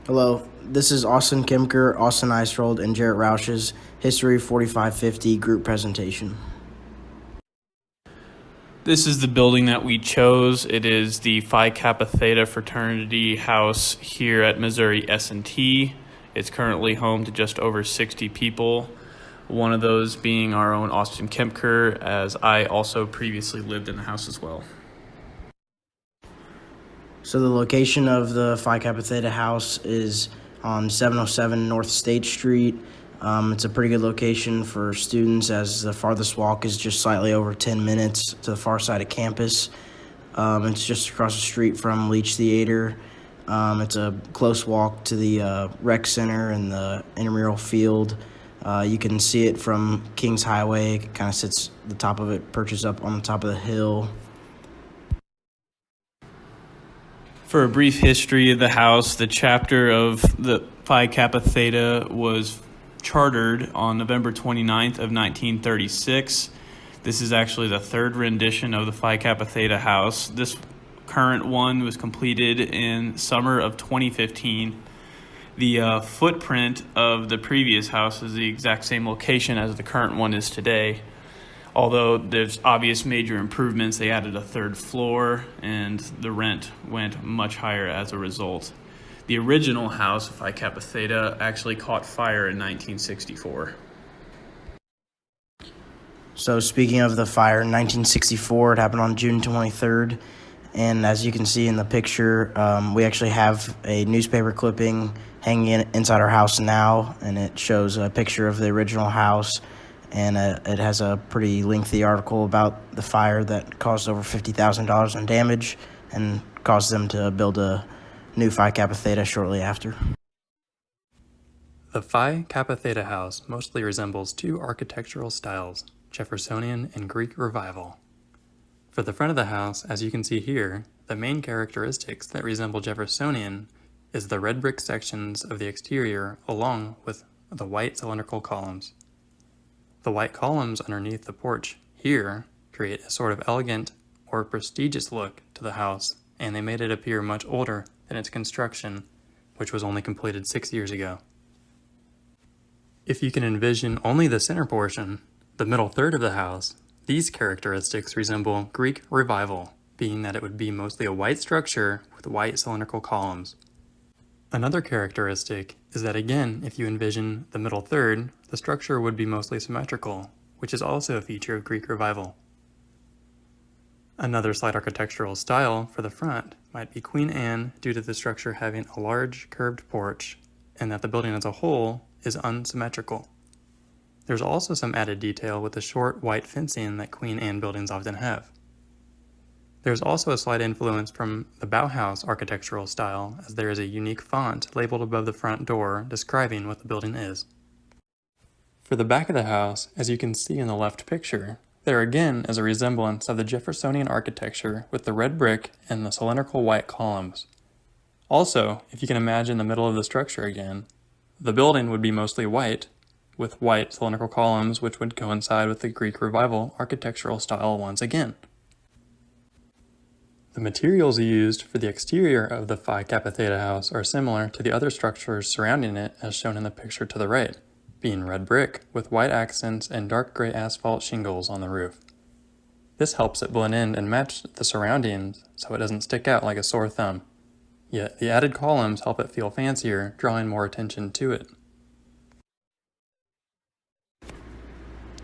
Hello, this is Austin Kimker, Austin Eisrold, and Jarrett Roush's History 4550 group presentation. This is the building that we chose. It is the Phi Kappa Theta fraternity house here at Missouri S&T. It's currently home to just over 60 people, one of those being our own Austin Kempker, as I also previously lived in the house as well. So the location of the Phi Kappa Theta house is on 707 North State Street. It's a pretty good location for students, as the farthest walk is just slightly over 10 minutes to the far side of campus. It's just across the street from Leach Theater. It's a close walk to the rec center and the intramural field. You can see it from Kings Highway. It kind of sits, the top of it perches up on the top of the hill. For a brief history of the house, the chapter of the Phi Kappa Theta was chartered on November 29th of 1936. This is actually the third rendition of the Phi Kappa Theta house. This current one was completed in summer of 2015. The footprint of the previous house is the exact same location as the current one is today. Although there's obvious major improvements, they added a third floor and the rent went much higher as a result. The original house, Phi Kappa Theta, actually caught fire in 1964. So speaking of the fire in 1964, it happened on June 23rd. And as you can see in the picture, we actually have a newspaper clipping hanging inside our house now, and it shows a picture of the original house. And it has a pretty lengthy article about the fire that caused over $50,000 in damage and caused them to build a new Phi Kappa Theta shortly after. The Phi Kappa Theta house mostly resembles two architectural styles, Jeffersonian and Greek Revival. For the front of the house, as you can see here, the main characteristics that resemble Jeffersonian is the red brick sections of the exterior along with the white cylindrical columns. The white columns underneath the porch here create a sort of elegant or prestigious look to the house, and they made it appear much older than its construction, which was only completed 6 years ago. If you can envision only the center portion, the middle third of the house, these characteristics resemble Greek Revival, being that it would be mostly a white structure with white cylindrical columns. Another characteristic is that, again, if you envision the middle third, the structure would be mostly symmetrical, which is also a feature of Greek Revival. Another slight architectural style for the front might be Queen Anne, due to the structure having a large curved porch, and that the building as a whole is unsymmetrical. There's also some added detail with the short white fencing that Queen Anne buildings often have. There's also a slight influence from the Bauhaus architectural style, as there is a unique font labeled above the front door describing what the building is. For the back of the house, as you can see in the left picture, there again is a resemblance of the Jeffersonian architecture with the red brick and the cylindrical white columns. Also, if you can imagine the middle of the structure again, the building would be mostly white, with white cylindrical columns, which would coincide with the Greek Revival architectural style once again. The materials used for the exterior of the Phi Kappa Theta house are similar to the other structures surrounding it, as shown in the picture to the right, being red brick with white accents and dark gray asphalt shingles on the roof. This helps it blend in and match the surroundings so it doesn't stick out like a sore thumb. Yet the added columns help it feel fancier, drawing more attention to it.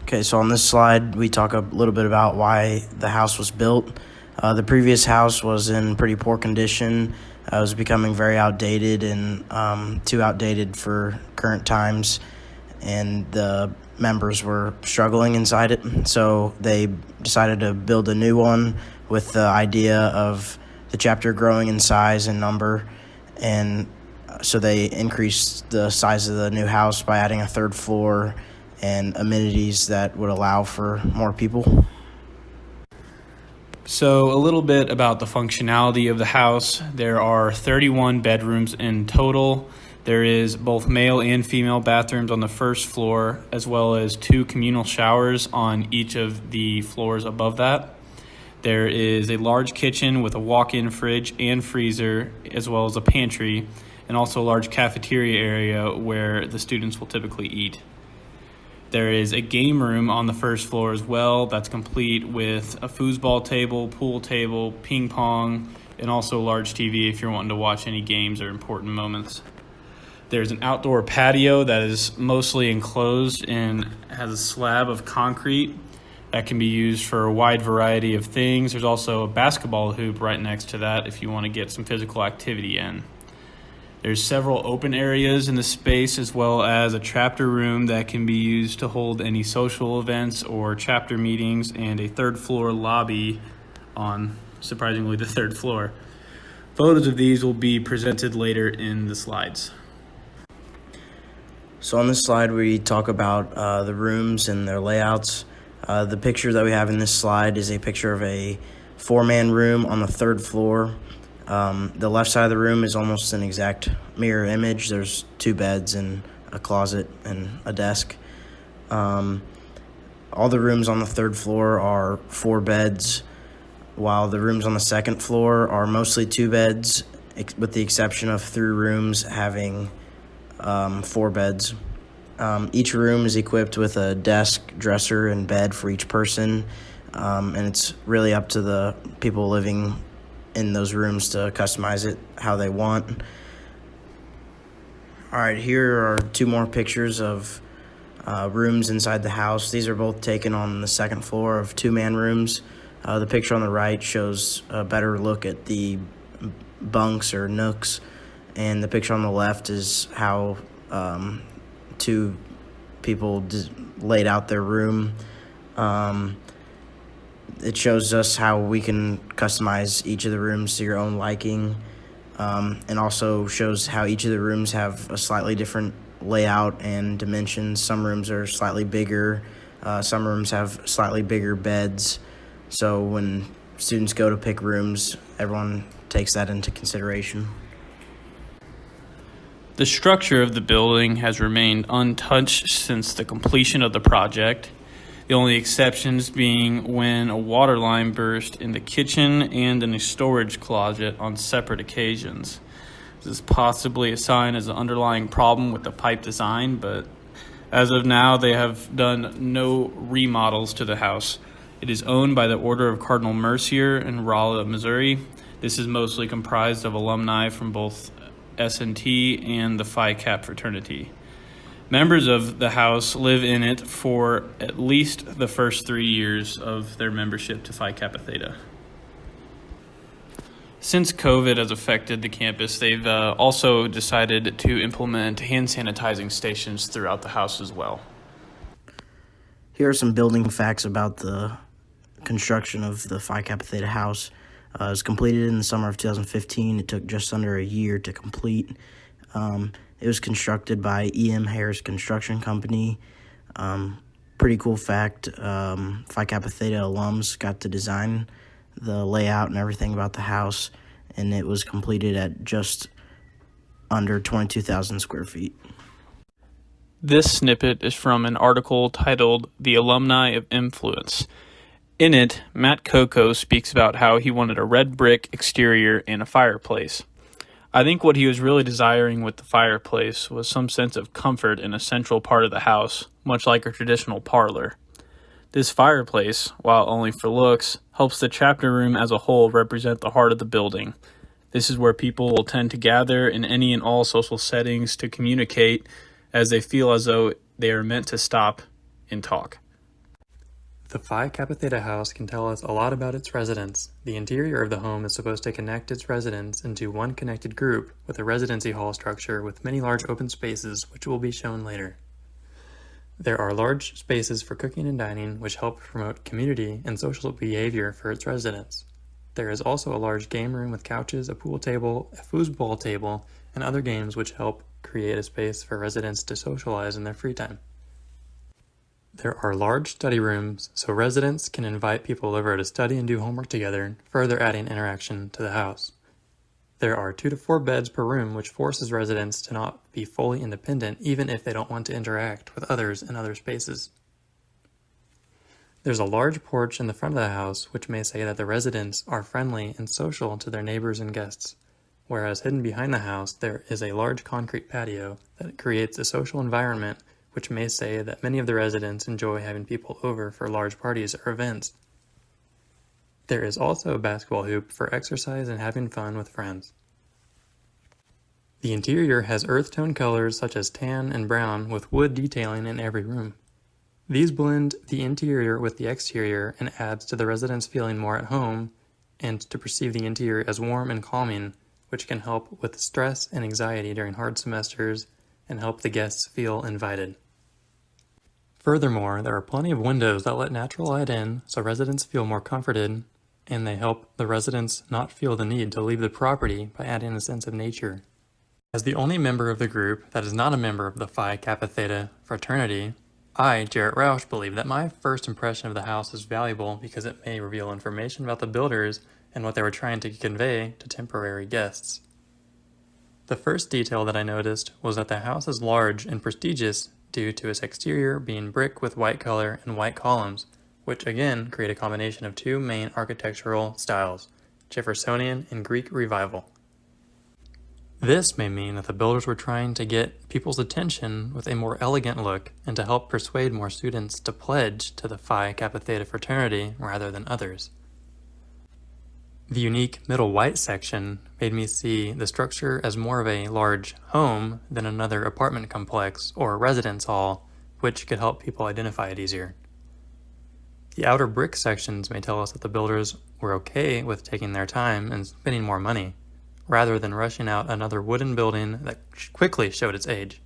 Okay, so on this slide, we talk a little bit about why the house was built. The previous house was in pretty poor condition. It was becoming very outdated and too outdated for current times, and the members were struggling inside it. So they decided to build a new one with the idea of the chapter growing in size and number, and so they increased the size of the new house by adding a third floor and amenities that would allow for more people. So a little bit about the functionality of the house. There are 31 bedrooms in total. There is both male and female bathrooms on the first floor, as well as 2 communal showers on each of the floors above that. There is a large kitchen with a walk-in fridge and freezer, as well as a pantry. and also a large cafeteria area where the students will typically eat. There is a game room on the first floor as well that's complete with a foosball table, pool table, ping pong, and also a large TV if you're wanting to watch any games or important moments. There's an outdoor patio that is mostly enclosed and has a slab of concrete that can be used for a wide variety of things. There's also a basketball hoop right next to that if you want to get some physical activity in. There's several open areas in the space, as well as a chapter room that can be used to hold any social events or chapter meetings, and a third floor lobby on, surprisingly, the third floor. Photos of these will be presented later in the slides. So on this slide, we talk about the rooms and their layouts. The picture that we have in this slide is a picture of a 4-man room on the third floor. The left side of the room is almost an exact mirror image. There's 2 beds and a closet and a desk. All the rooms on the third floor are 4 beds, while the rooms on the second floor are mostly 2 beds, with the exception of 3 rooms having 4 beds. Each room is equipped with a desk, dresser, and bed for each person, and it's really up to the people living in those rooms to customize it how they want. All right, here are 2 more pictures of rooms inside the house. These are both taken on the second floor of 2-man rooms. The picture on the right shows a better look at the bunks or nooks, and the picture on the left is how 2 people laid out their room. It shows us how we can customize each of the rooms to your own liking, and also shows how each of the rooms have a slightly different layout and dimensions. Some rooms are slightly bigger, some rooms have slightly bigger beds, so when students go to pick rooms, everyone takes that into consideration. The structure of the building has remained untouched since the completion of the project, the only exceptions being when a water line burst in the kitchen and in a storage closet on separate occasions. This is possibly a sign as an underlying problem with the pipe design, but as of now, they have done no remodels to the house. It is owned by the Order of Cardinal Mercier in Rolla, Missouri. This is mostly comprised of alumni from both S&T and the Phi Kappa fraternity. Members of the house live in it for at least the first 3 years of their membership to Phi Kappa Theta. Since COVID has affected the campus, they've also decided to implement hand sanitizing stations throughout the house as well. Here are some building facts about the construction of the Phi Kappa Theta house. It was completed in the summer of 2015. It took just under a year to complete. It was constructed by E.M. Harris Construction Company. Pretty cool fact, Phi Kappa Theta alums got to design the layout and everything about the house, and it was completed at just under 22,000 square feet. This snippet is from an article titled "The Alumni of Influence." In it, Matt Coco speaks about how he wanted a red brick exterior and a fireplace. I think what he was really desiring with the fireplace was some sense of comfort in a central part of the house, much like a traditional parlor. This fireplace, while only for looks, helps the chapter room as a whole represent the heart of the building. This is where people will tend to gather in any and all social settings to communicate, as they feel as though they are meant to stop and talk. The Phi Kappa Theta house can tell us a lot about its residents. The interior of the home is supposed to connect its residents into one connected group with a residency hall structure with many large open spaces, which will be shown later. There are large spaces for cooking and dining, which help promote community and social behavior for its residents. There is also a large game room with couches, a pool table, a foosball table, and other games which help create a space for residents to socialize in their free time. There are large study rooms, so residents can invite people over to study and do homework together, further adding interaction to the house. There are 2 to 4 beds per room, which forces residents to not be fully independent, even if they don't want to interact with others in other spaces. There's a large porch in the front of the house, which may say that the residents are friendly and social to their neighbors and guests. whereas hidden behind the house there is a large concrete patio that creates a social environment which may say that many of the residents enjoy having people over for large parties or events. There is also a basketball hoop for exercise and having fun with friends. The interior has earth tone colors such as tan and brown with wood detailing in every room. These blend the interior with the exterior and adds to the residents feeling more at home and to perceive the interior as warm and calming, which can help with stress and anxiety during hard semesters and help the guests feel invited. Furthermore, there are plenty of windows that let natural light in so residents feel more comforted, and they help the residents not feel the need to leave the property by adding a sense of nature. As the only member of the group that is not a member of the Phi Kappa Theta fraternity, I, Jarrett Roush, believe that my first impression of the house is valuable because it may reveal information about the builders and what they were trying to convey to temporary guests. The first detail that I noticed was that the house is large and prestigious due to its exterior being brick with white color and white columns, which again create a combination of two main architectural styles, Jeffersonian and Greek Revival. This may mean that the builders were trying to get people's attention with a more elegant look and to help persuade more students to pledge to the Phi Kappa Theta fraternity rather than others. The unique middle white section made me see the structure as more of a large home than another apartment complex or residence hall, which could help people identify it easier. The outer brick sections may tell us that the builders were okay with taking their time and spending more money, rather than rushing out another wooden building that quickly showed its age.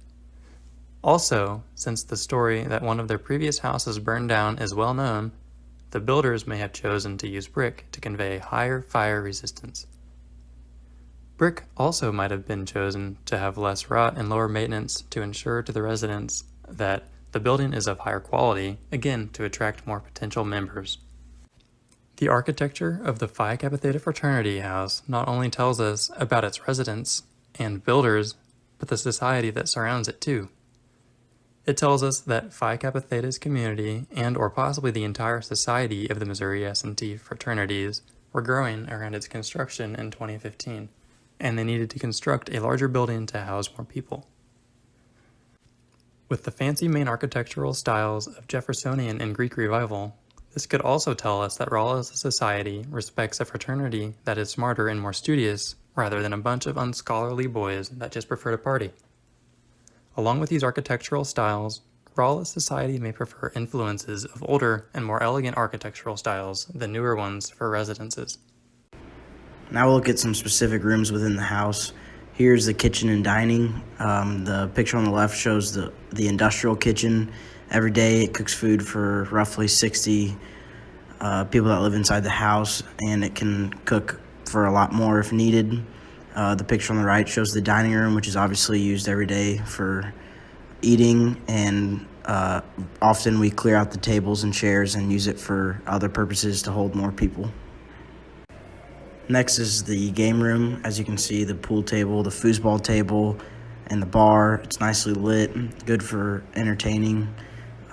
Also, since the story that one of their previous houses burned down is well known, the builders may have chosen to use brick to convey higher fire resistance. Brick also might have been chosen to have less rot and lower maintenance to ensure to the residents that the building is of higher quality, again to attract more potential members. The architecture of the Phi Kappa Theta fraternity house not only tells us about its residents and builders, but the society that surrounds it too. It tells us that Phi Kappa Theta's community and or possibly the entire society of the Missouri S&T fraternities were growing around its construction in 2015, and they needed to construct a larger building to house more people. With the fancy main architectural styles of Jeffersonian and Greek Revival, this could also tell us that Rolla as a society respects a fraternity that is smarter and more studious rather than a bunch of unscholarly boys that just prefer to party. Along with these architectural styles, Rolla society may prefer influences of older and more elegant architectural styles than newer ones for residences. Now we'll look at some specific rooms within the house. Here's the kitchen and dining. The picture on the left shows the industrial kitchen. Every day it cooks food for roughly 60 people that live inside the house, and it can cook for a lot more if needed. The picture on the right shows the dining room, which is obviously used every day for eating, and often we clear out the tables and chairs and use it for other purposes to hold more people. Next is the game room. As you can see, the pool table, the foosball table, and the bar. It's nicely lit, good for entertaining.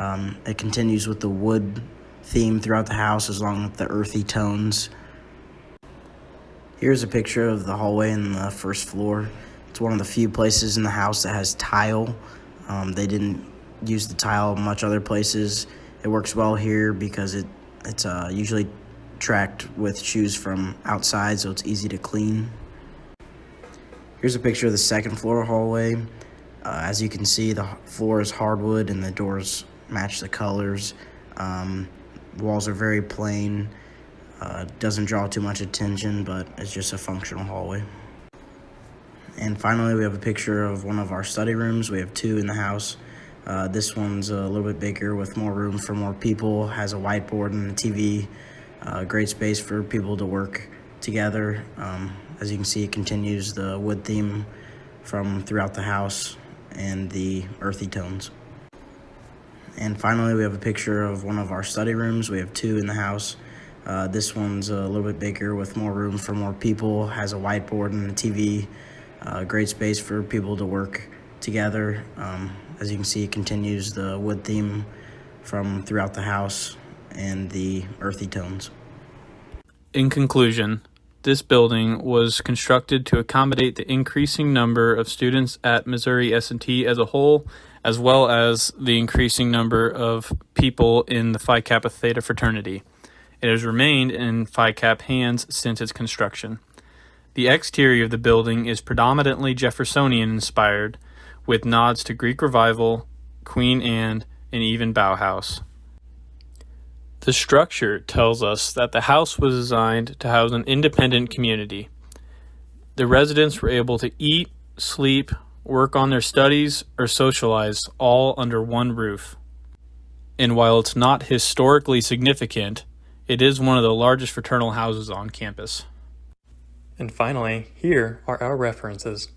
It continues with the wood theme throughout the house, as long as the earthy tones. Here's a picture of the hallway in the first floor. It's one of the few places in the house that has tile. They didn't use the tile much other places. It works well here because it's usually tracked with shoes from outside, so it's easy to clean. Here's a picture of the second floor hallway. As you can see, the floor is hardwood and the doors match the colors. Walls are very plain. Doesn't draw too much attention, but it's just a functional hallway. And finally, we have a picture of one of our study rooms. We have two in the house. This one's a little bit bigger with more room for more people, has a whiteboard and a TV. Great space for people to work together. As you can see, it continues the wood theme from throughout the house and the earthy tones. And finally, we have a picture of one of our study rooms. We have two in the house. This one's a little bit bigger with more room for more people, has a whiteboard and a TV. Great space for people to work together. As you can see, it continues the wood theme from throughout the house and the earthy tones. In conclusion, this building was constructed to accommodate the increasing number of students at Missouri S&T as a whole, as well as the increasing number of people in the Phi Kappa Theta fraternity. It has remained in Phi Cap hands since its construction. The exterior of the building is predominantly Jeffersonian inspired, with nods to Greek Revival, Queen Anne, and even Bauhaus. The structure tells us that the house was designed to house an independent community. The residents were able to eat, sleep, work on their studies, or socialize all under one roof. And while it's not historically significant, it is one of the largest fraternal houses on campus. And finally, here are our references.